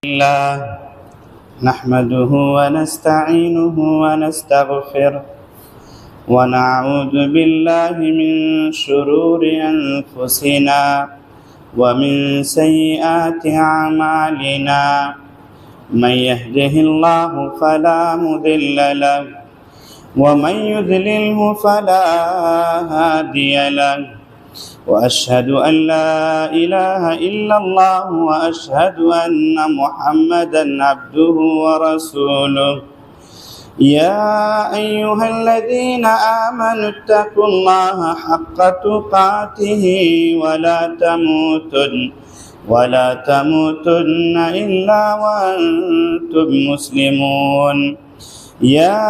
الله نحمده ونستعينه ونستغفره ونعوذ بالله من شرور أنفسنا ومن سيئات أعمالنا من يهده الله فلا مضل له ومن يضلله فلا هادي له وأشهد أن لا إله إلا الله وأشهد أن محمدا عبده ورسوله يا أيها الذين آمنوا اتقوا الله حق تقاته ولا تموتن إلا وأنتم مسلمون يا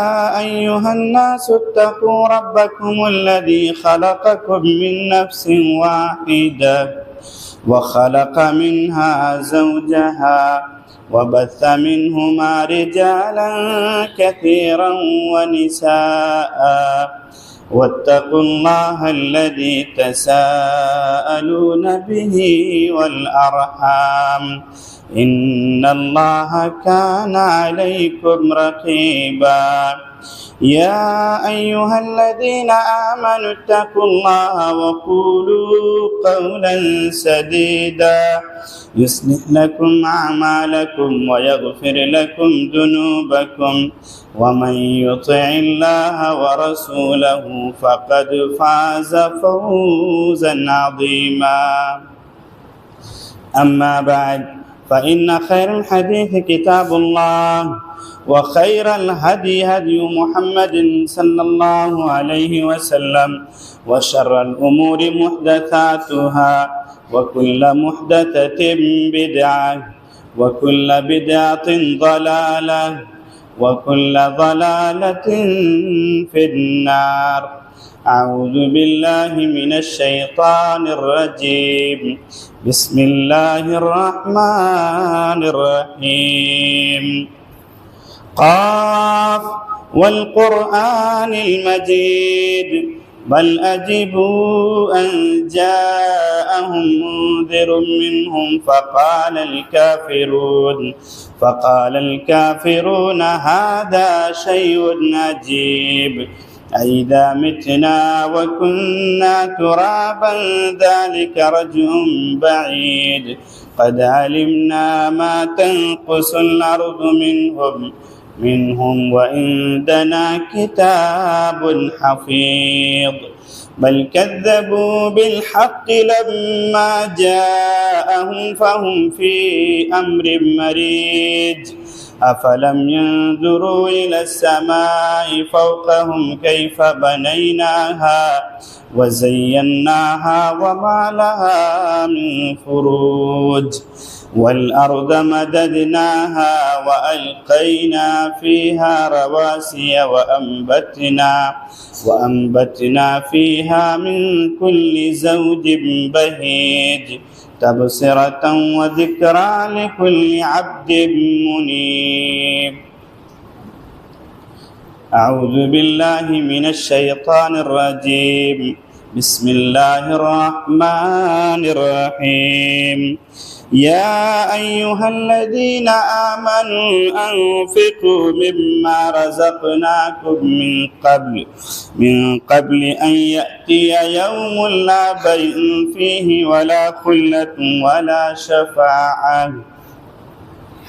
أيها الناس اتقوا ربكم الذي خلقكم من نفس واحدة وخلق منها زوجها وبث منهما رجالا كثيرا ونساء واتقوا الله الذي تساءلون به والأرحام إن الله كان عليكم رقيبا يا أيها الذين آمنوا اتقوا الله وقولوا قولا سديدا يصلح لكم أعمالكم ويغفر لكم ذنوبكم ومن يطع الله ورسوله فقد فاز فوزا عظيما أما بعد فإن خير الحديث كتاب الله وخير الهدي هدي محمد صلى الله عليه وسلم وشر الأمور محدثاتها وكل محدثة بدعة وكل بدعة ضلالة وكل ضلالة في النار أعوذ بالله من الشيطان الرجيم بسم الله الرحمن الرحيم قاف والقرآن المجيد بل أجبوا أن جاءهم منذر منهم فقال الكافرون هذا شيء عجيب أئذا متنا وكنا ترابا ذلك رجع بعيد قد علمنا ما تنقص الأرض منهم وعندنا كتاب حفيظ بل كذبوا بالحق لما جاءهم فهم في أمر مريج أفلم ينظروا إلى السماء فوقهم كيف بنيناها وزيناها وما لها من فروج والأرض مددناها وألقينا فيها رواسي وأنبتنا فيها من كل زوج بهيج تبصرة وذكرى لكل عبد منيب أعوذ بالله من الشيطان الرجيم بسم الله الرحمن الرحيم يا أيها الذين آمنوا أنفقوا مما رزقناكم من قبل أن يأتي يوم لا بيع فيه ولا خلة ولا شفاعة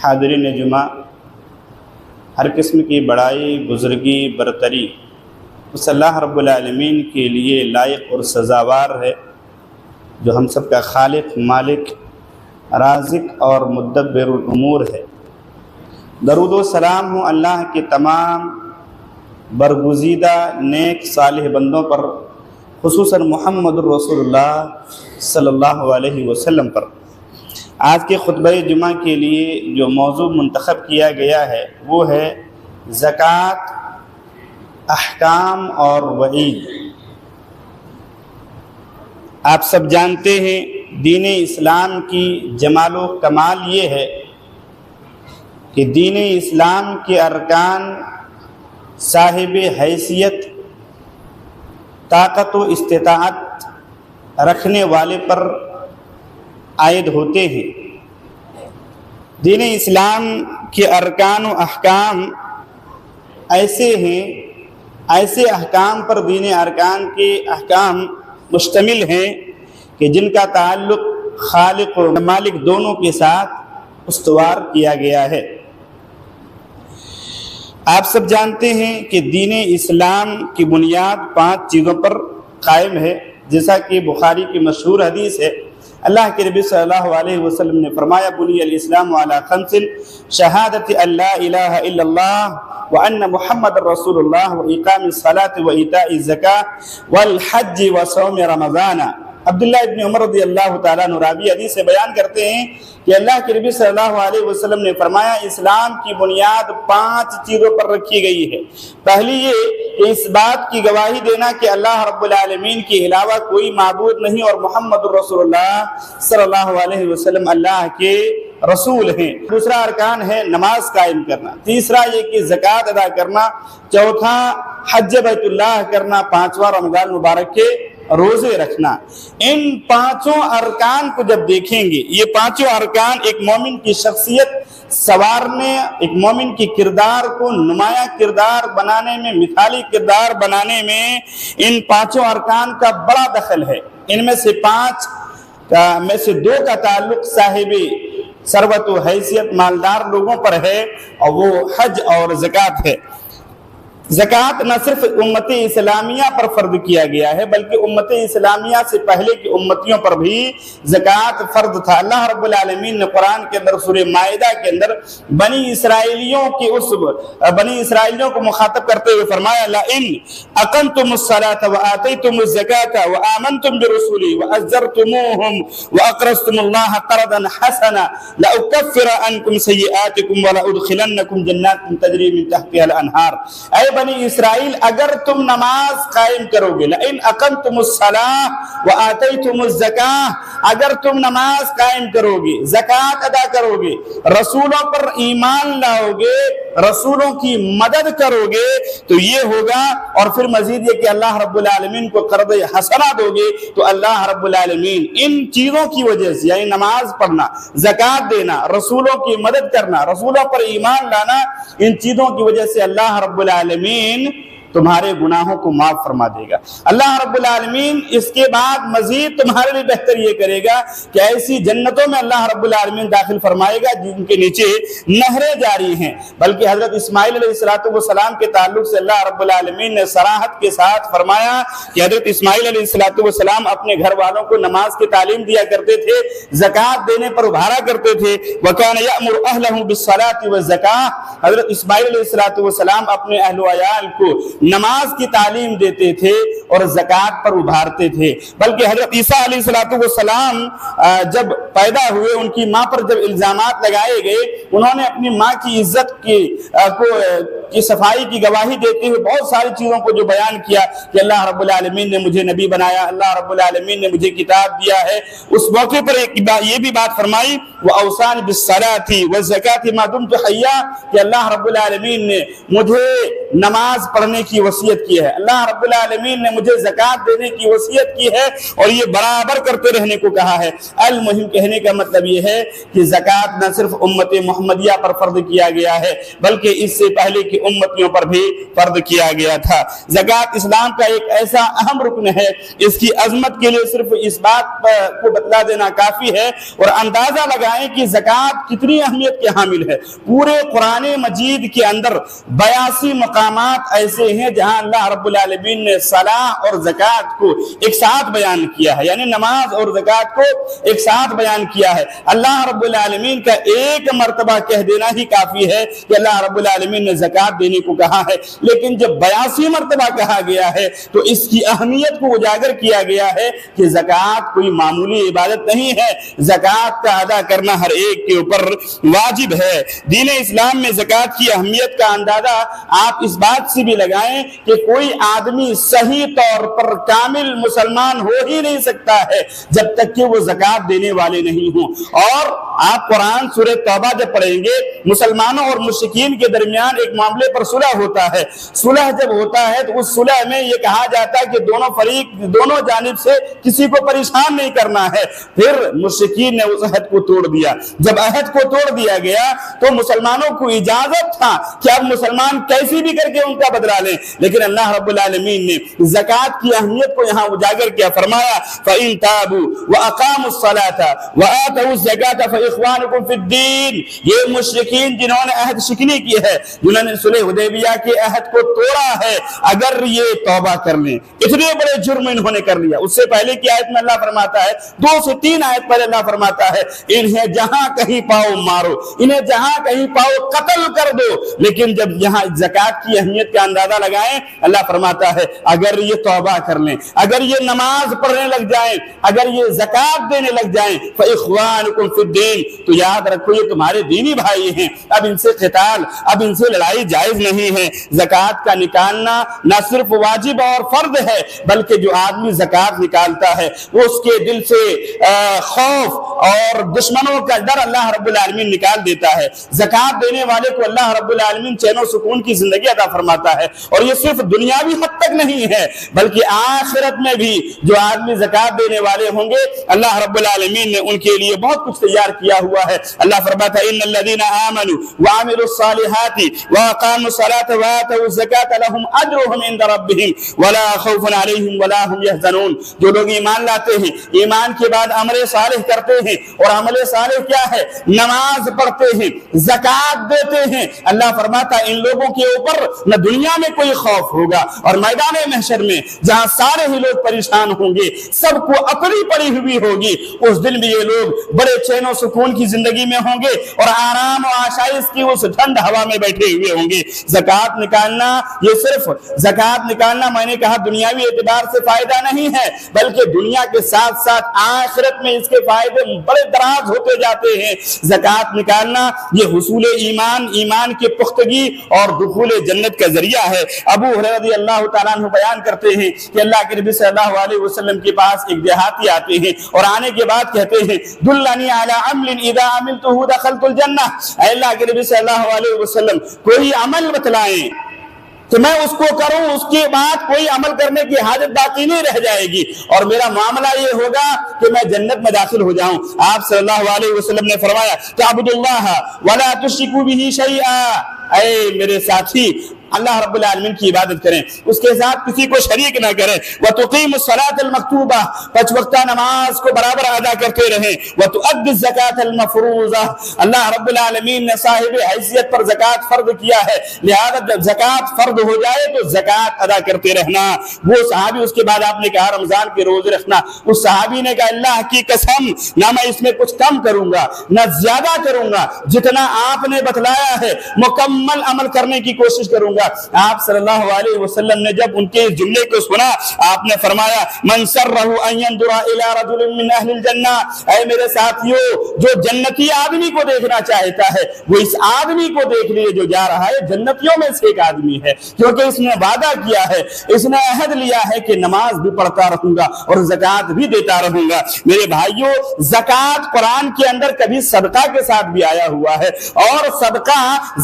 حاضرین جمعہ، ہر قسم کی بڑائی، بزرگی، برتری اس اللہ رب العالمین کے لیے لائق اور سزاوار ہے جو ہم سب کا خالق، مالک، رازق اور مدبر الامور ہے۔ درود و سلام ہو اللہ کے تمام برگزیدہ نیک صالح بندوں پر، خصوصاً محمد الرسول اللہ صلی اللہ علیہ وسلم پر۔ آج کے خطبہ جمعہ کے لیے جو موضوع منتخب کیا گیا ہے وہ ہے زکوٰۃ، احکام اور وعید۔ آپ سب جانتے ہیں دین اسلام کی جمال و کمال یہ ہے کہ دین اسلام کے ارکان صاحب حیثیت، طاقت و استطاعت رکھنے والے پر عائد ہوتے ہیں۔ دین اسلام کے ارکان و احکام ایسے ہیں، ایسے احکام پر دین ارکان کے احکام مشتمل ہیں کہ جن کا تعلق خالق و مالک دونوں کے ساتھ استوار کیا گیا ہے۔ آپ سب جانتے ہیں کہ دین اسلام کی بنیاد 5 چیزوں پر قائم ہے، جیسا کہ بخاری کی مشہور حدیث ہے۔ اللہ کے نبی صلی اللہ علیہ وسلم نے فرمایا بنی الاسلام علی 5 شہادت ان لا الہ الا اللہ وان محمد رسول اللہ واقام الصلاۃ وایتاء الزکاۃ والحج وصوم رمضان۔ عبداللہ ابن عمر رضی اللہ تعالیٰ عنہ راوی حدیث سے بیان کرتے ہیں کہ اللہ کے نبی صلی اللہ علیہ وسلم نے فرمایا اسلام کی بنیاد 5 چیزوں پر رکھی گئی ہے۔ پہلی یہ کہ اس بات کی گواہی دینا کہ اللہ رب العالمین کے علاوہ کوئی معبود نہیں اور محمد رسول اللہ صلی اللہ علیہ وسلم اللہ کے رسول ہیں۔ دوسرا ارکان ہے نماز قائم کرنا، تیسرا یہ کہ زکوٰۃ ادا کرنا، چوتھا حج بیت اللہ کرنا، 5واں رمضان مبارک کے روزے رکھنا۔ ان 5 ارکان کو جب دیکھیں گے، یہ 5 ارکان ایک مومن کی شخصیت سنوارنے، ایک مومن کی کردار کو نمایاں کردار بنانے میں، مثالی کردار بنانے میں ان 5 ارکان کا بڑا دخل ہے۔ ان میں سے 5 میں سے 2 کا تعلق صاحب ثروت و حیثیت مالدار لوگوں پر ہے، اور وہ حج اور زکوٰۃ ہے۔ زکوٰۃ نہ صرف امت اسلامیہ پر فرض کیا گیا ہے بلکہ امت اسلامیہ سے پہلے کی امتیوں پر بھی زکوٰۃ فرض تھا۔ اللہ رب العالمین نے قرآن کے اندر سورہ مائدہ کے اندر بنی اسرائیلیوں کو مخاطب کرتے ہوئے فرمایا لئن اقمتم الصلاۃ وآتیتم الزکاۃ وآمنتم برسولی وعزرتموہم واقرضتم اللہ قرضا حسنا لأکفر عنکم سیئاتکم ولأدخلنکم جنات تجری من تحتها الانہار۔ اے بنی اسرائیل، اگر تم نماز قائم کرو گے، لئن اقمتم الصلاۃ وآتیتم الزکاۃ، اگر تم نماز قائم کرو گے، زکوٰۃ ادا کرو گے، رسولوں پر ایمان لاؤ گے، رسولوں کی مدد کرو گے، تو یہ ہوگا۔ اور پھر مزید یہ کہ اللہ رب العالمین کو قرض حسنہ دو گے، تو اللہ رب العالمین ان چیزوں کی وجہ سے، یعنی نماز پڑھنا، زکوٰۃ دینا، رسولوں کی مدد کرنا، رسولوں پر ایمان لانا، ان چیزوں کی وجہ سے اللہ رب العالمین تمہارے گناہوں کو معاف فرما دے گا۔ اللہ رب العالمین اس کے بعد مزید تمہارے لیے بہتر یہ کرے گا کہ ایسی جنتوں میں اللہ رب العالمین داخل فرمائے گا جن کے نیچے نہریں جاری ہیں۔ بلکہ حضرت اسماعیل علیہ السلام کے تعلق سے اللہ رب العالمین نے صراحت کے ساتھ فرمایا کہ حضرت اسماعیل علیہ السلام اپنے گھر والوں کو نماز کی تعلیم دیا کرتے تھے، زکوٰۃ دینے پر ابھارا کرتے تھے۔ وَكَانَ يَأْمُرُ أَهْلَهُ بِالصَّلَاةِ وَالزَّكَاةِ، حضرت اسماعیل علیہ السلام اپنے اہل و عیال کو نماز کی تعلیم دیتے تھے اور زکوٰۃ پر ابھارتے تھے۔ بلکہ حضرت عیسیٰ علیہ السلام جب پیدا ہوئے، ان کی ماں پر جب الزامات لگائے گئے، انہوں نے اپنی ماں کی عزت کی صفائی کی گواہی دیتے ہوئے بہت ساری چیزوں کو جو بیان کیا کہ اللہ رب العالمین نے مجھے نبی بنایا، اللہ رب العالمین نے مجھے کتاب دیا ہے۔ اس موقع پر یہ بھی بات فرمائی وَأَوْصَانِ بِالصَّلَاةِ وَالزَّكَاةِ مَا دُمْتُ حَيًّا، کہ اللہ رب العالمین نے مجھے نماز پڑھنے کی وصیت کی ہے، اللہ رب العالمین نے مجھے زکوٰۃ دینے کی وصیت کی ہے، اور یہ برابر کرتے رہنے کو کہا ہے۔ المہم کہنے کا مطلب یہ ہے کہ زکوٰۃ نہ صرف امت محمدیہ پر فرض کیا گیا ہے بلکہ اس سے پہلے کی امتیوں پر بھی فرض کیا گیا تھا۔ زکوٰۃ اسلام کا ایک ایسا اہم رکن ہے، اس کی عظمت کے لیے صرف اس بات کو بتلا دینا کافی ہے، اور اندازہ لگائیں کہ زکوٰۃ کتنی اہمیت کے حامل ہے۔ پورے قرآن مجید کے اندر 82 مقامات ایسے ہیں جہاں اللہ رب العالمین نے صلاۃ اور زکوٰۃ کو ایک ساتھ بیان کیا ہے، یعنی نماز اور زکوٰۃ کو ایک ساتھ بیان کیا ہے۔ اللہ رب العالمین کا ایک مرتبہ کہہ دینا ہی کافی ہے کہ اللہ رب العالمین نے زکوٰۃ دینے کو کہا ہے، لیکن جب 82 مرتبہ کہا گیا ہے تو اس کی اہمیت کو اجاگر کیا گیا ہے کہ زکوٰۃ کوئی معمولی عبادت نہیں ہے، زکوٰۃ کا ادا کرنا ہر ایک کے اوپر واجب ہے۔ دین اسلام میں زکوٰۃ کی اہمیت کا اندازہ آپ اس بات سے بھی لگائیں کہ کوئی آدمی صحیح طور پر کامل مسلمان ہو ہی نہیں سکتا ہے جب تک کہ وہ زکوٰۃ دینے والے نہیں ہوں، اور آپ قرآن سورہ توبہ جب پڑھیں گے، مسلمانوں اور مشرکین کے درمیان ایک معاملے پر صلح ہوتا ہے. صلح جب ہوتا ہے تو اس صلح میں یہ کہا جاتا ہے کہ دونوں جانب سے کسی کو پریشان نہیں کرنا ہے. پھر مشرکین نے اس عہد کو توڑ دیا. جب عہد کو توڑ دیا گیا تو مسلمانوں کو اجازت تھا کہ اب مسلمان کیسی بھی کر کے ان کا بدلہ لیں، لیکن اللہ رب العالمین نے زکوٰۃ کی اہمیت کو یہاں اجاگر کیا، فرمایا فَإِن تَابُوا وَأَقَامُوا الصَّلَاةَ وَآتَوُا الزَّكَاةَ فَإِخْوَانُكُمْ فِي الدِّينِ. یہ مشرکین جنہوں نے عہد شکنی کی ہے، جنہوں نے صلح حدیبیہ کے عہد کو توڑا ہے، اگر یہ توبہ کر لیں، اتنے بڑے جرم انہوں نے کر لیا. اس سے پہلے کی آیت میں اللہ فرماتا ہے، 2 سے 3 آیت پہلے اللہ فرماتا ہے انہیں جہاں کہیں پاؤ مارو، انہیں جہاں کہیں پاؤ قتل کر دو. لیکن جب یہاں زکوٰۃ کی اہمیت کا اندازہ لگائیں، اللہ فرماتا ہے اگر یہ توبہ کر لیں، اگر یہ نماز پڑھنے لگ جائیں، اگر یہ زکوٰۃ دینے لگ جائیں، فإخوانکم فی الدین، تو یاد رکھو یہ تمہارے دینی بھائی ہیں. اب ان سے قتال، اب ان سے لڑائی جائز نہیں ہے. زکوٰۃ کا نکالنا نہ صرف واجب اور فرض ہے، بلکہ جو آدمی زکوٰۃ نکالتا ہے وہ اس کے دل سے خوف اور دشمنوں کا ڈر اللہ رب العالمین نکال دیتا ہے. زکوٰۃ دینے والے کو اللہ رب العالمین چین و سکون کی زندگی عطا فرماتا ہے. اور یہ صرف دنیاوی حد تک نہیں ہے بلکہ آخرت میں بھی جو آدمی زکوٰۃ دینے والے ہوں گے اللہ رب العالمین نے ان کے لیے بہت کچھ تیار کیا ہوا ہے. اللہ فرماتا ہے ان الذین آمنوا وعملوا الصالحات واقاموا الصلاة وآتوا الزکاة لهم اجرهم عند ربهم ولا خوف علیہم ولا هم يحزنون. جو لوگ ایمان لاتے ہیں، ایمان کے بعد عمل صالح کرتے ہیں، اور عمل صالح کیا ہے؟ نماز پڑھتے ہیں، زکوٰۃ دیتے ہیں، اللہ فرماتا ہے ان لوگوں کے اوپر نہ دنیا میں کوئی خوف ہوگا، اور میدان محشر میں جہاں سارے ہی لوگ پریشان ہوں گے، سب کو اکڑی پڑی ہوئی ہوگی، اس دن بھی یہ لوگ بڑے چین و سکون کی زندگی میں ہوں گے اور آرام و آشائش کی اس ٹھنڈ ہوا میں بیٹھے ہوئے ہوں گے. زکوٰۃ نکالنا، یہ صرف زکوٰۃ نکالنا میں نے کہا دنیاوی اعتبار سے فائدہ نہیں ہے، بلکہ دنیا کے ساتھ ساتھ آخرت میں اس کے فائدے بڑے دراز ہوتے جاتے ہیں. زکوٰۃ نکالنا یہ حصول ایمان کی پختگی اور دخول جنت کا ذریعہ ہے. ابو ہریرہ رضی اللہ تعالیٰ عنہ بیان کرتے ہیں کہ اللہ کے نبی صلی اللہ علیہ وسلم کے پاس ایک دیہاتی آتے ہیں اور آنے کے بعد کہتے ہیں دلنی علی عمل اذا عملته دخلت الجنہ. اے اللہ کے نبی صلی اللہ علیہ وسلم کوئی عمل بتلائیں کہ میں اس کو کروں، اس کے بعد کوئی عمل کرنے کی حاجت باقی نہیں رہ جائے گی اور میرا معاملہ یہ ہوگا کہ میں جنت میں داخل ہو جاؤں. آپ صلی اللہ علیہ وسلم نے فرمایا تعبد اللہ ولا تشرکوا به شیئا. اے میرے ساتھی، اللہ رب العالمین کی عبادت کریں، اس کے ساتھ کسی کو شریک نہ کریں. وَتُقِيمُ الصَّلَاةَ الْمَكْتُوبَةَ، 5 وقتہ نماز کو برابر ادا کرتے رہیں. وَتُؤَدِّ الزَّكَاةَ الْمَفْرُوضَةَ، اللہ رب العالمین نے صاحب حیثیت پر زکوٰۃ فرض کیا ہے، لہذا جب زکوٰۃ فرض ہو جائے تو زکوٰۃ ادا کرتے رہنا. وہ صحابی، اس کے بعد آپ نے کہا رمضان کے روزے رکھنا. اس صحابی نے کہا اللہ کی قسم نہ میں اس میں کچھ کم کروں گا نہ زیادہ کروں گا، جتنا آپ نے بتلایا ہے مکمل عمل کرنے کی کوشش کروں گا. آپ صلی اللہ علیہ وسلم نے جب ان کے جملے کو سنا، آپ نے فرمایا من سرہ ان ينظر الى رجل من اہل الجنہ. اے میرے ساتھیو، جو جنتی آدمی کو دیکھنا چاہتا ہے وہ اس آدمی کو دیکھ لیے جو جا رہا ہے جنتیوں میں سے ایک آدمی ہے، کیونکہ اس نے وعدہ کیا ہے، اس نے عہد لیا ہے کہ نماز بھی پڑھتا رہوں گا اور زکوٰۃ بھی دیتا رہوں گا. میرے بھائیو، زکوٰۃ قرآن کے اندر کبھی صدقہ کے ساتھ بھی آیا ہوا ہے، اور صدقہ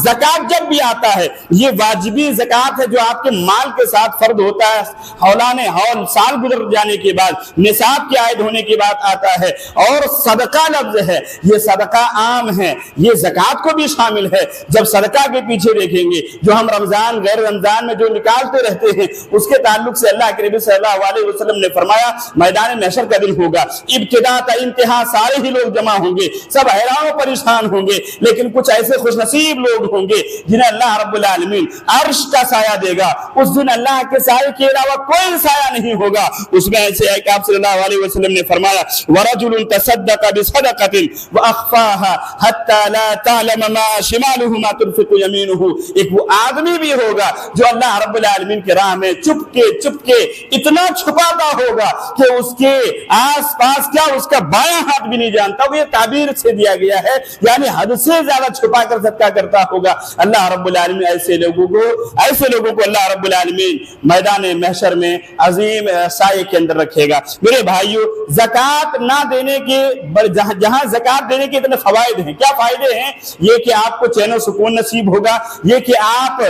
زکوٰۃ جب بھی آتا ہے یہ واجبی زکوٰۃ ہے جو آپ کے مال کے ساتھ فرض ہوتا ہے، حولان حول سال گزر جانے کے بعد، نصاب کے عائد ہونے کے بعد آتا ہے. اور صدقہ لفظ ہے، یہ صدقہ عام ہے، یہ زکوٰۃ کو بھی شامل ہے. جب صدقہ کے پیچھے دیکھیں گے جو ہم رمضان غیر رمضان میں جو نکالتے رہتے ہیں، اس کے تعلق سے اللہ کے نبی صلی اللہ علیہ وسلم نے فرمایا میدان محشر کا دن ہوگا، ابتدا تا انتہا سارے ہی لوگ جمع ہوں گے، سب حیران و پریشان ہوں گے، لیکن کچھ ایسے خوش نصیب لوگ ہوں گے جنہیں اللہ رب العالمین عرش کا سایہ دے گا. اس دن اللہ کے سایہ کے علاوہ کوئی سایہ نہیں ہوگا. اس میں ایسے ہے کہ آپ صلی اللہ علیہ وسلم نے فرمایا وَرَجُلٌ تَصَدَّقَ بِصَدَقَةٍ وَأَخْفَاهَا حَتَّى لَا تَعْلَمَ مَا شِمَالُهُ مَا تُنْفِقُ يَمِينُهُ. ایک وہ آدمی بھی ہوگا جو اللہ رب العالمین کے راہ میں چپ کے اتنا چھپاتا ہوگا کہ اس کے آس پاس کیا اس کا بایاں ہاتھ بھی نہیں جانتا. وہ یہ تعبیر سے دیا گیا ہے، یعنی حد سے زیادہ چھپا کر صدقہ کرتا ہوگا. اللہ رب العالمین ایسے لوگوں کو ایسے لوگوں کو اللہ رب العالمین میدان محشر میں عظیم سائے کے اندر رکھے گا۔ میرے بھائیو، زکوٰۃ نہ دینے کے جہاں زکوٰۃ دینے کے اتنے فوائد ہیں، کیا فائدے ہیں؟ یہ کہ آپ کو چین و سکون نصیب ہوگا، یہ کہ آپ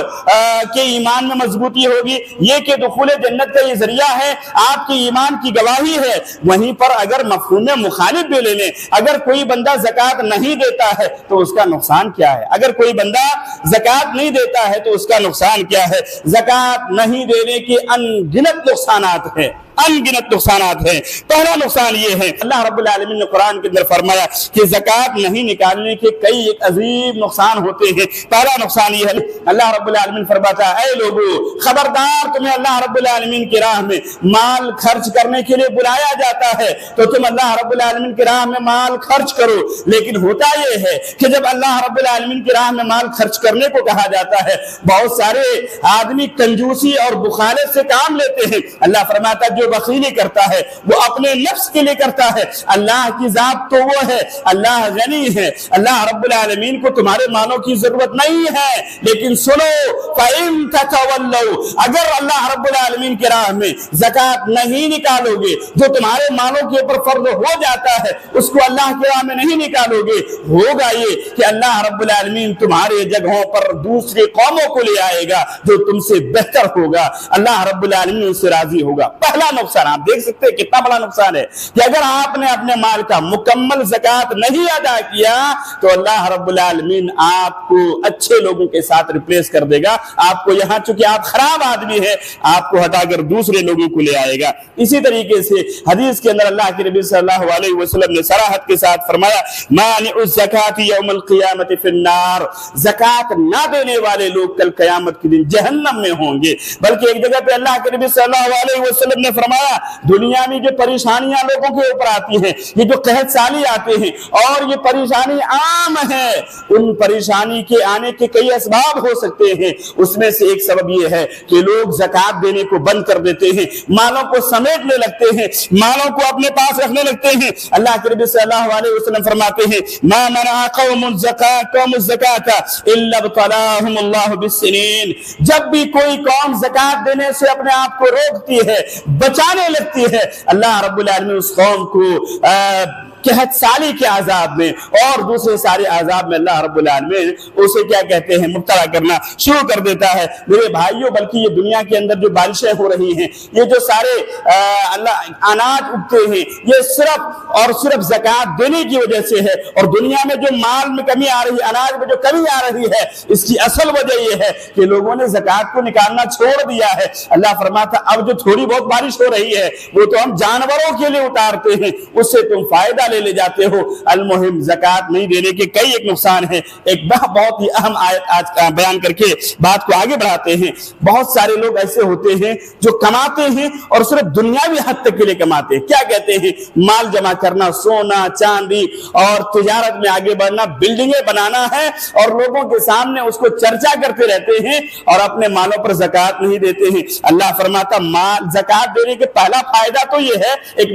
کے ایمان میں مضبوطی ہوگی، یہ کہ دخول جنت کا یہ ذریعہ ہے، آپ کے ایمان کی گواہی ہے۔ وہیں پر اگر مفہوم مخالف بھی لے لیں، اگر کوئی بندہ زکوٰۃ نہیں دیتا ہے تو اس کا نقصان کیا ہے؟ اگر کوئی بندہ زکوٰۃ نہیں دیتا ہے تو اس کا نقصان کیا ہے؟ زکوٰۃ نہیں دینے کے ان گنت نقصانات ہیں، ان گنت نقصانات ہیں۔ پہلا نقصان یہ ہے، اللہ رب العالمین نے قرآن کے اندر فرمایا کہ زکوٰۃ نہیں نکالنے کے کئی ایک عظیم نقصان ہوتے ہیں۔ پہلا نقصان یہ ہے، اللہ رب العالمین فرماتا ہے اے لوگو خبردار، تمہیں اللہ رب العالمین کی راہ میں مال خرچ کرنے کے لیے بلایا جاتا ہے تو تم اللہ رب العالمین کی راہ میں مال خرچ کرو۔ لیکن ہوتا یہ ہے کہ جب اللہ رب العالمین کی راہ میں مال خرچ کرنے کو کہا جاتا ہے، بہت سارے آدمی کنجوسی اور بخالت سے کام لیتے ہیں۔ اللہ فرماتا ہے جو بخیلی کرتا ہے وہ اپنے نفس کے لیے کرتا ہے، اللہ کی ذات تو وہ ہے، اللہ غنی ہے، اللہ رب العالمین کو تمہارے مالوں کی ضرورت نہیں ہے۔ لیکن سنو فَإِن تَتَوَلَّوْا، اگر اللہ رب العالمین کی راہ میں زکوٰۃ نہیں نکالو گے، جو تمہارے مالوں کے اوپر فرض ہو جاتا ہے اس کو اللہ کی راہ میں نہیں نکالو گے، ہوگا یہ کہ اللہ رب العالمین تمہارے جگہوں پر دوسری قوموں کو لے آئے گا جو تم سے بہتر ہوگا، اللہ رب العالمین اس سے راضی ہوگا۔ پہلا نقصان آپ دیکھ سکتے ہیں کتنا بڑا نقصان ہے کہ اگر آپ نے اپنے مال کا مکمل زکوٰۃ نہیں ادا کیا تو اللہ رب العالمین آپ کو اچھے لوگوں کے ساتھ ریپلیس کر دے گا، آپ کو یہاں چونکہ آپ خراب آدمی ہیں آپ کو ہٹا کر دوسرے لوگوں کو لے آئے گا۔ اسی طریقے سے حدیث کے اندر اللہ کے نبی صلی اللہ علیہ وسلم نے صراحت کے ساتھ فرمایا مانع الزکاۃ یوم القیامت فی النار، زکوٰۃ نہ دینے والے لوگ کل قیامت کے دن جہنم میں ہوں گے۔ بلکہ ایک جگہ پہ اللہ کے نبی صلی اللہ علیہ وسلم نے فرمایا دنیا میں جو پریشانیاں لوگوں کے اوپر آتی ہیں، یہ جو قحط سالی آتے ہیں اور یہ پریشانی عام ہے، ان پریشانی کے آنے کے کئی اسباب ہو سکتے ہیں، اس میں سے ایک سبب یہ ہے کہ لوگ زکوٰۃ دینے کو بند کر دیتے ہیں، مالوں کو سمیٹنے لگتے ہیں، مالوں کو اپنے پاس رکھنے لگتے ہیں۔ اللہ کے نبی صلی اللہ علیہ وسلم فرماتے ہیں ما منع قوم الزکاۃ الا ابتلاهم اللہ بالسنین، جب بھی کوئی قوم زکوٰۃ دینے سے اپنے آپ کو روکتی ہے، بچانے لگتی ہے، اللہ رب العالمین اس قوم کو قحط سالی کے عذاب میں اور دوسرے سارے عذاب میں اللہ رب العالمین اسے کیا کہتے ہیں مبتلا کرنا شروع کر دیتا ہے۔ میرے بھائیوں، بلکہ یہ دنیا کے اندر جو بارشیں ہو رہی ہیں، یہ جو سارے اناج اگتے ہیں، یہ صرف اور صرف زکوٰۃ دینے کی وجہ سے ہے، اور دنیا میں جو مال میں کمی آ رہی ہے، اناج میں جو کمی آ رہی ہے، اس کی اصل وجہ یہ ہے کہ لوگوں نے زکوٰۃ کو نکالنا چھوڑ دیا ہے۔ اللہ فرماتا اب جو تھوڑی بہت بارش ہو رہی ہے وہ تو ہم جانوروں کے لیے اتارتے ہیں، اس سے تم فائدہ لے جاتے ہو۔ المہم زکوٰۃ نہیں دینے کے کئی ایک نقصان ہیں۔ ایک بہت ہی اہم آیت آج بیان کر کے بات کو آگے بڑھاتے ہیں۔ بہت سارے لوگ ایسے ہوتے ہیں جو کماتے ہیں اور صرف دنیاوی حد تک کے لیے کماتے ہیں۔ کیا کہتے ہیں؟ مال جمع کرنا، سونا چاندی اور تجارت میں آگے بڑھنا، بلڈنگیں بنانا ہے، اور لوگوں کے سامنے اس کو چرچا کرتے رہتے ہیں اور اپنے مالوں پر زکوٰۃ نہیں دیتے ہیں۔ اللہ فرماتا مال زکوٰۃ دینے کے پہلا فائدہ تو یہ ہے، ایک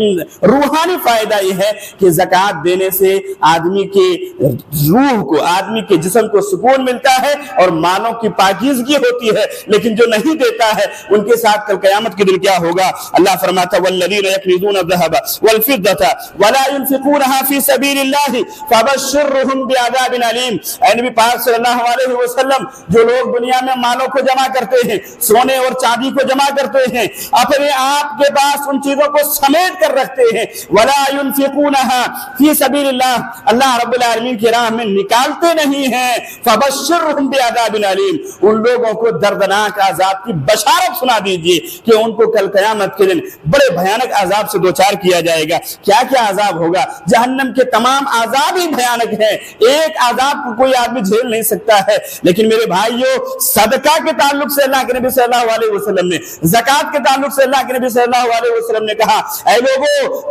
روحانی فائدہ یہ ہے کہ زکوٰۃ دینے سے آدمی کے روح کو، آدمی کے جسم کو سکون ملتا ہے اور مالوں کی پاکیزگی ہوتی ہے۔ لیکن جو نہیں دیتا ہے ان کے ساتھ کل قیامت کے دن کیا ہوگا؟ اللہ فرماتا والذین یکنزون الذهب والفضة ولا ينفقونها في سبيل الله فبشرهم بعذاب أليم۔ اے نبی پاک صلی اللہ علیہ وسلم، جو لوگ دنیا میں مالوں کو جمع کرتے ہیں، سونے اور چاندی کو جمع کرتے ہیں، اپنے آپ کے پاس ان چیزوں کو سمیٹ کر رکھتے ہیں، ولا ينفقونها فی سبیل اللہ، اللہ رب العالمین کی راہ میں نکالتے نہیں ہیں، فبشرهم بعذاب علیم، ان لوگوں کو دردناک عذاب کی بشارت سنا دیجئے کہ ان کو کل قیامت کے دن بڑے بھیانک عذاب سے دوچار کیا جائے گا۔ کیا کیا عذاب ہوگا؟ جہنم کے تمام عذاب ہی بھیانک ہیں، ایک عذاب کو کوئی آدمی جھیل نہیں سکتا ہے۔ لیکن میرے بھائیوں، صدقہ کے تعلق سے اللہ کے نبی صلی اللہ علیہ وسلم نے، زکوٰۃ کے تعلق سے اللہ کے نبی صلی اللہ علیہ وسلم نے کہا اے لوگو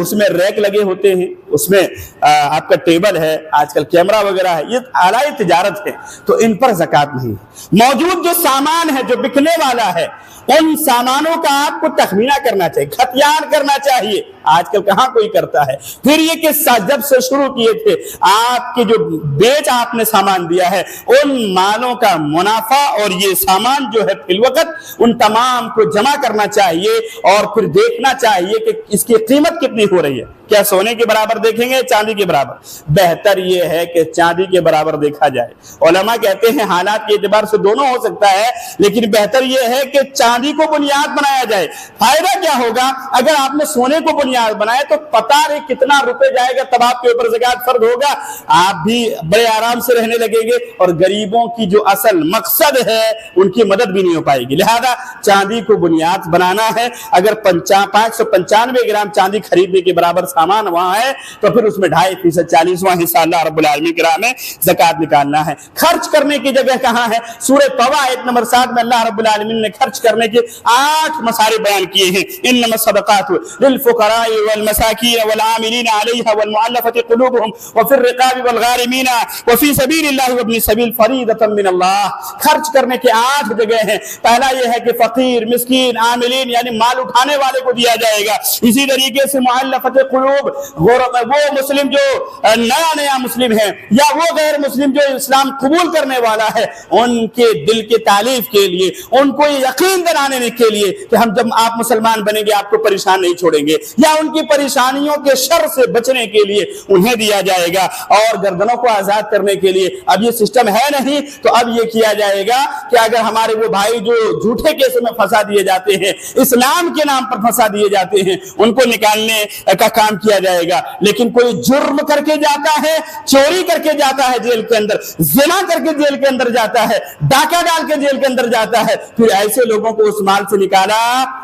اس میں ریک لگے ہوتے ہیں، اس میں آپ کا ٹیبل ہے، آج کل کیمرہ وغیرہ ہے، یہ اعلیٰ تجارت ہے، تو ان پر زکوٰۃ نہیں ہے۔ موجود جو سامان ہے جو بکنے والا ہے، ان سامانوں کا آپ کو تخمینہ کرنا چاہیے، کھتیان کرنا چاہیے، آج کل کہاں کوئی کرتا ہے۔ پھر یہ کہ جب سے شروع کیے تھے آپ کے جو بیچ آپ نے سامان دیا ہے، ان مالوں کا منافع اور یہ سامان جو ہے فی الوقت ان تمام کو جمع کرنا چاہیے، اور پھر دیکھنا چاہیے کہ اس کی قیمت کتنی ہو رہی ہے۔ کیا سونے کے برابر دیکھیں گے، چاندی کے برابر؟ بہتر یہ ہے کہ چاندی کے برابر دیکھا جائے۔ علماء کہتے ہیں حالات کے اعتبار سے دونوں ہو سکتا ہے، لیکن بہتر یہ ہے کہ چاندی کو بنیاد بنایا جائے۔ فائدہ کیا ہوگا اگر آپ نے سونے کو بنیاد بنایا تو پتہ نہیں کتنا روپے جائے گا، تب آپ کے اوپر زکوٰۃ فرض ہوگا، آپ بھی بڑے آرام سے رہنے لگیں گے، اور غریبوں کی جو اصل مقصد ہے ان کی مدد بھی نہیں ہو پائے گی۔ لہذا چاندی کو بنیاد بنانا ہے۔ اگر 595 گرام چاندی خریدنے کے برابر سامان وہاں ہے تو پھر اس میں 2.5% 40واں حصہ اللہ رب العالمین کی راہ میں زکوٰۃ نکالنا ہے۔ خرچ کرنے کی جگہ کہاں ہے؟ سورہ توبہ آیت نمبر 7 میں اللہ رب العالمین نے خرچ کرنے کے 8 مسائل بیان کیے ہیں۔ انما الصدقات للفقراء والمساکین والعاملین علیہا والمؤلفۃ قلوبہم وفی الرقاب والغارمین وفی سبیل اللہ وابن السبیل فریضۃ من اللہ۔ خرچ کرنے کے 8 جگہ ہیں۔ پہلا یہ ہے کہ فقیر، مسکین، عاملین یعنی مال اٹھانے والے کو دیا جائے گا۔ اسی طریقے سے مؤلفۃ قلوب، وہ مسلم جو نیا مسلم ہے یا وہ غیر مسلم جو اسلام قبول کرنے والا ہے، ان کے دل کے تعلیف کے لیے، ان کو یقین دلانے کے لیے کہ ہم جب آپ مسلمان بنیں گے آپ کو پریشان نہیں چھوڑیں گے، یا ان کی پریشانیوں کے شر سے بچنے کے لیے انہیں دیا جائے گا، اور گردنوں کو آزاد کرنے کے لیے۔ اب یہ سسٹم ہے نہیں تو اب یہ کیا جائے گا کہ اگر ہمارے وہ بھائی جو جھوٹے کیس میں پھنسا دیے جاتے ہیں، اسلام کے نام پر پھنسا دیے جاتے ہیں، ان کو نکالنے کا کام کیا جائے گا۔ لیکن کوئی جرم کر کے جاتا ہے، چوری کر کے جاتا ہے جیل کے اندر، زنا کر کے جیل کے اندر جاتا ہے، ڈاکہ ڈال کے جیل کے اندر جاتا ہے، پھر ایسے لوگوں کو اس مال سے نکالا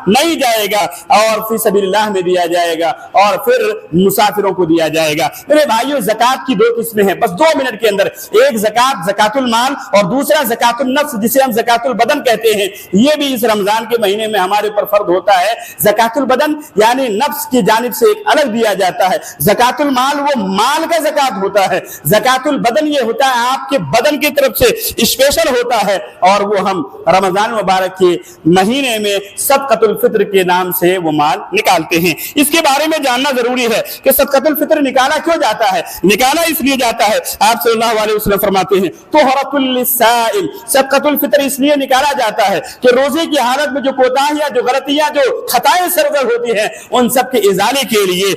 نہیں جائے گا، اور فی سبیل اللہ میں دیا جائے گا، اور پھر مسافروں کو دیا جائے گا۔ میرے بھائیو، زکوٰۃ کی 2 قسمیں ہیں، بس 2 منٹ کے اندر۔ ایک زکوٰۃ المال، اور دوسرا زکوٰۃ النفس جسے ہم زکوٰۃ البدن کہتے ہیں۔ یہ بھی اس رمضان کے مہینے میں ہمارے اوپر فرض ہوتا ہے۔ زکوٰۃ البدن یعنی نفس کی جانب سے ایک الگ دیا جاتا ہے۔ زکوٰۃ المال وہ مال کا زکوٰۃ ہوتا ہے۔ زکوٰۃ البدن یہ ہوتا ہے آپ کے بدن کی طرف سے اسپیشل ہوتا ہے، اور وہ ہم رمضان مبارک کے مہینے میں صدقۃ الفطر کے نام سے وہ مال نکالتے ہیں۔ اس کے بارے میں جاننا ضروری ہے کہ صدقۃ الفطر نکالا کیوں جاتا ہے؟ نکالا اس لیے جاتا ہے، آپ صلی اللہ علیہ وسلم فرماتے ہیں طہرۃ للصائم، صدقۃ الفطر اس لیے نکالا جاتا ہے کہ روزے کی حالت میں جو کوتاہیاں، جو غلطیاں، جو خطائیں سرزد ہوتی ہیں، ان سب کے ازالے کے لیے،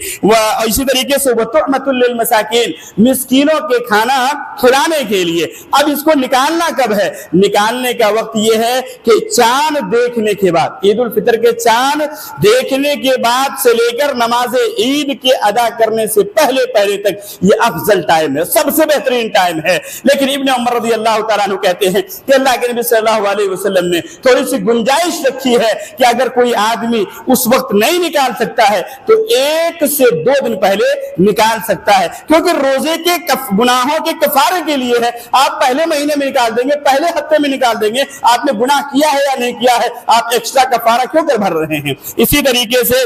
اسی طریقے سے وطعمۃ للمساکین، مسکینوں کے کھانا کھلانے کے لیے۔ اب اس کو نکالنا کب ہے؟ نکالنے کا وقت یہ ہے کہ چاند دیکھنے کے بعد، عید الفطر کے چاند دیکھنے کے بعد سے لے کر نماز عید کے ادا کرنے سے پہلے تک یہ افضل ٹائم ہے، سب سے بہترین ٹائم ہے۔ لیکن ابن عمر رضی اللہ تعالیٰ عنہ کہتے ہیں کہ اللہ کے نبی صلی اللہ علیہ وسلم نے تھوڑی سی گنجائش رکھی ہے کہ اگر کوئی آدمی اس وقت نہیں نکال سکتا ہے تو 1 سے 2 دن پہلے نکال سکتا ہے، کیونکہ روزے کے گناہوں کے کفارے کے لیے ہے۔ آپ پہلے مہینے میں نکال دیں گے، پہلے ہفتے میں نکال دیں گے، آپ نے گناہ کیا ہے یا نہیں کیا ہے، آپ ایکسٹرا کفارہ کیوں کر بھر رہے ہیں؟ اسی طریقے سے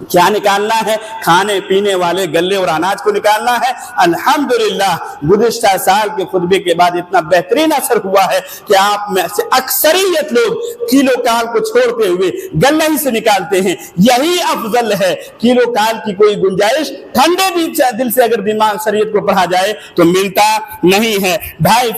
کیا نکالنا ہے؟ کھانے پینے والے غلے اور اناج کو نکالنا ہے۔ الحمدللہ گزشتہ سال کے خطبے کے بعد اتنا بہترین اثر ہوا ہے کہ آپ میں سے اکثریت لوگ کلو کال کو چھوڑتے ہوئے غلہ ہی سے نکالتے ہیں۔ یہی افضل ہے۔ کلو کال کی کوئی گنجائش ٹھنڈے دل سے اگر دماغ شریعت کو پڑھا جائے تو ملتا نہیں ہے۔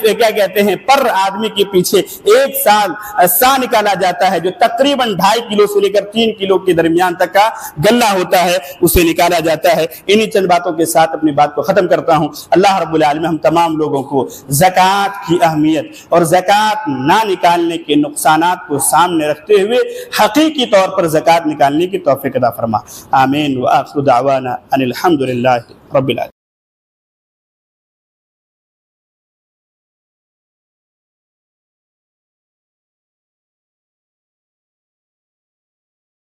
کیا کہتے ہیں، پر آدمی کے پیچھے 1 سال سا نکالا جاتا ہے، جو تقریباً 2.5 کلو سے لے کر 3 کلو کے درمیان تک کا غلہ ہوتا ہے، اسے نکالا جاتا ہے۔ انہی چند باتوں کے ساتھ اپنی بات کو ختم کرتا ہوں۔ اللہ رب العالمین ہم تمام لوگوں کو زکوٰۃ کی اہمیت اور زکوٰۃ نہ نکالنے کے نقصانات کو سامنے رکھتے ہوئے حقیقی طور پر زکوٰۃ نکالنے کی توفیق عطا فرما۔ آمین۔ وآخر دعوانا ان الحمد للہ رب العالمین۔